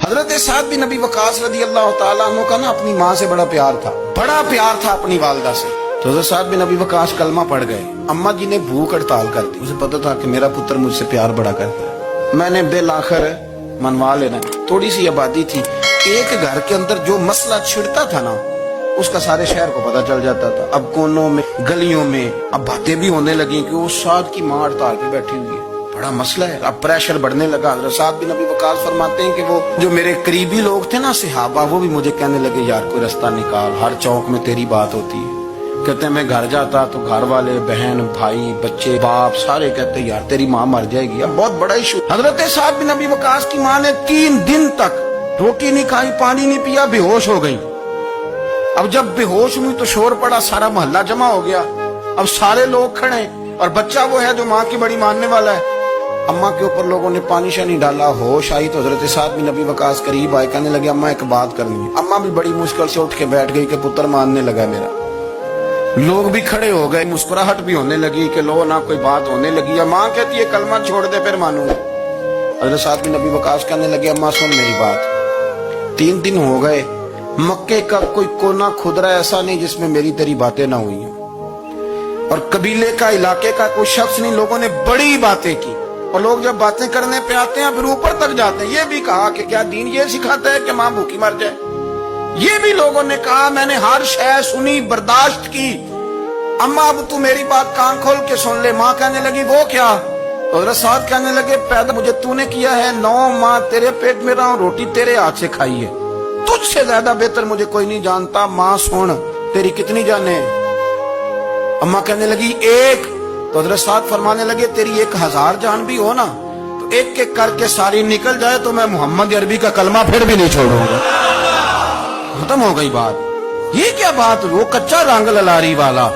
حضرت سعد بن ابی وقاص رضی اللہ تعالیٰ عنہ کا نا اپنی ماں سے بڑا پیار تھا اپنی والدہ سے. تو حضرت سعد بن ابی وقاص کلمہ پڑھ گئے. اماں جی نے بھوک ہڑتال کر دی. اسے پتا تھا کہ میرا پتر مجھ سے پیار بڑا کرتا ہے, میں نے بالآخر منوا لینا. تھوڑی سی آبادی تھی, ایک گھر کے اندر جو مسئلہ چھڑتا تھا نا اس کا سارے شہر کو پتا چل جاتا تھا. اب کونوں میں گلیوں میں اب باتیں بھی ہونے لگی کہ وہ سعد کی ماں ہڑتال پہ بیٹھی ہوئی ہے, بڑا مسئلہ ہے. اب پریشر بڑھنے لگا. حضرت سعد بن ابی وقاص فرماتے ہیں کہ وہ جو میرے قریبی لوگ تھے نا صحابہ, وہ بھی مجھے کہنے لگے یار کوئی رستہ نکال, ہر چوک میں تیری بات ہوتی ہے. کہتے ہیں میں گھر جاتا تو گھر والے, بہن, بھائی, بچے, باپ سارے کہتے یار تیری ماں مر جائے گی. اب بہت بڑا ایشو. حضرت سعد بن ابی وقاص کی ماں نے 3 دن تک روٹی نہیں کھائی, پانی نہیں پیا, بے ہوش ہو گئی. اب جب بے ہوش ہوئی تو شور پڑا, سارا محلہ جمع ہو گیا. اب سارے لوگ کھڑے اور بچہ وہ ہے جو ماں کی بڑی ماننے والا ہے. اماں کے اوپر لوگوں نے پانی شانی ڈالا, ہوش آئی تو حضرت سعد بن ابی وقاص قریب آئے, کہنے لگے اماں ایک بات کرنی ہے. اماں بھی بڑی مشکل سے اٹھ کے بیٹھ گئی کہ پتر ماننے لگا میرا. لوگ بھی کھڑے ہو گئے, مسکراہٹ بھی ہونے لگی کہ لو نہ کوئی بات ہونے لگی. ماں کہتی ہے کلمہ چھوڑ دے پھر مانوں. حضرت سعد بن ابی وقاص کہنے لگے اماں سن میری بات, 3 دن ہو گئے, مکے کا کوئی کونا کھدرا ایسا نہیں جس میں میری تیری باتیں نہ ہوئی ہیں, اور قبیلے کا, علاقے کا کوئی شخص نہیں. لوگوں نے بڑی باتیں کی, اور لوگ جب باتیں کرنے پہ آتے ہیں پھر اوپر تک جاتے ہیں. یہ بھی کہا کہ کیا دین یہ سکھاتا ہے کہ ماں بھوکی مر جائے. یہ بھی لوگوں نے کہا میں نے ہر شے سنی, برداشت کی, اماں اب تو میری بات کان کھول کے سن لے. ماں کہنے لگی وہ کیا؟ حضرت سعد کہنے لگے پیدا مجھے تو نے کیا ہے, 9 ماہ تیرے پیٹ میں رہا ہوں, روٹی تیرے ہاتھ سے کھائی ہے, تجھ سے زیادہ بہتر مجھے کوئی نہیں جانتا. ماں سن تیری کتنی جانیں؟ اماں کہنے لگی 1. تو حضرت سعد فرمانے لگے تیری 1000 جان بھی ہو نا تو ایک ایک کر کے ساری نکل جائے تو میں محمد عربی کا کلمہ پھر بھی نہیں چھوڑوں گا. ختم ہو گئی بات. یہ کیا بات, وہ کچا رنگ للاری والا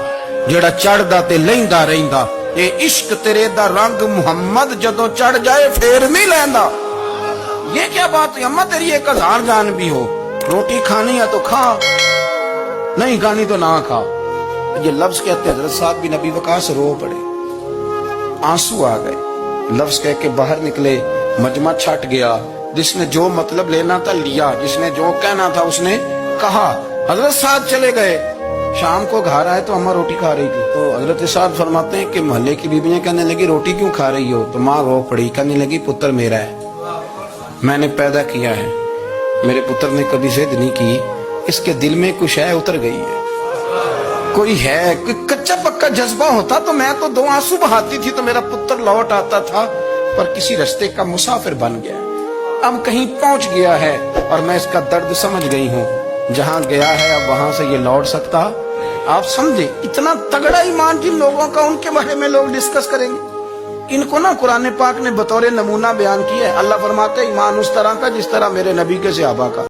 جڑا چڑھدا تے لیندا رہندا, اے عشق تیرے دا رنگ محمد جدوں چڑھ جائے پھر نہیں لیندا. یہ کیا بات ہے اماں تیری 1000 جان بھی ہو, روٹی کھانی ہے تو کھا, نہیں کھانی تو نہ کھا. یہ لفظ کہتے حضرت سعد بن ابی وقاص رو پڑے, آنسو آ گئے. لفظ کہہ کے باہر نکلے, مجمع چھٹ گیا. جس نے جو مطلب لینا تھا لیا, جس نے جو کہنا تھا اس نے کہا. حضرت سعد چلے گئے. شام کو گھر آئے تو اماں روٹی کھا رہی تھی. تو حضرت سعد فرماتے ہیں کہ محلے کی بیویاں کہنے لگی روٹی کیوں کھا رہی ہو؟ تو ماں رو پڑی, کہنے لگی پتر میرا ہے, میں نے پیدا کیا ہے, میرے پتر نے کبھی ضد نہیں کی, اس کے دل میں کچھ ہے اتر گئی ہے, کوئی ہے, کوئی کچا پکا جذبہ ہوتا تو میں تو 2 آنسو بہاتی تھی تو میرا پتر لوٹ آتا تھا, پر کسی رستے کا مسافر بن گیا, اب کہیں پہنچ گیا ہے اور میں اس کا درد سمجھ گئی ہوں. جہاں گیا ہے اب وہاں سے یہ لوٹ سکتا. آپ سمجھے اتنا تگڑا ایمان جن لوگوں کا, ان کے بارے میں لوگ ڈسکس کریں گے. ان کو نا قرآن پاک نے بطور نمونہ بیان کیا ہے. اللہ فرماتے ایمان اس طرح کا جس طرح میرے نبی کے صحابہ کا.